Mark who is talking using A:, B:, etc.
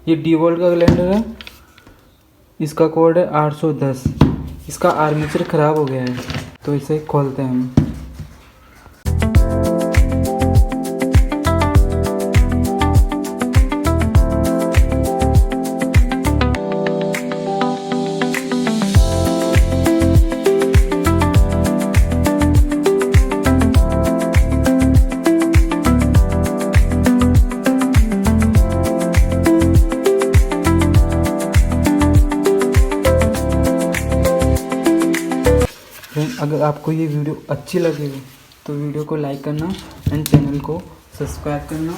A: ये DeWalt का calendar है, इसका कोड है 810। इसका आर्मेचर ख़राब हो गया है, तो इसे खोलते हैं हम। अगर आपको ये वीडियो अच्छी लगे तो वीडियो को लाइक करना एंड चैनल को सब्सक्राइब करना।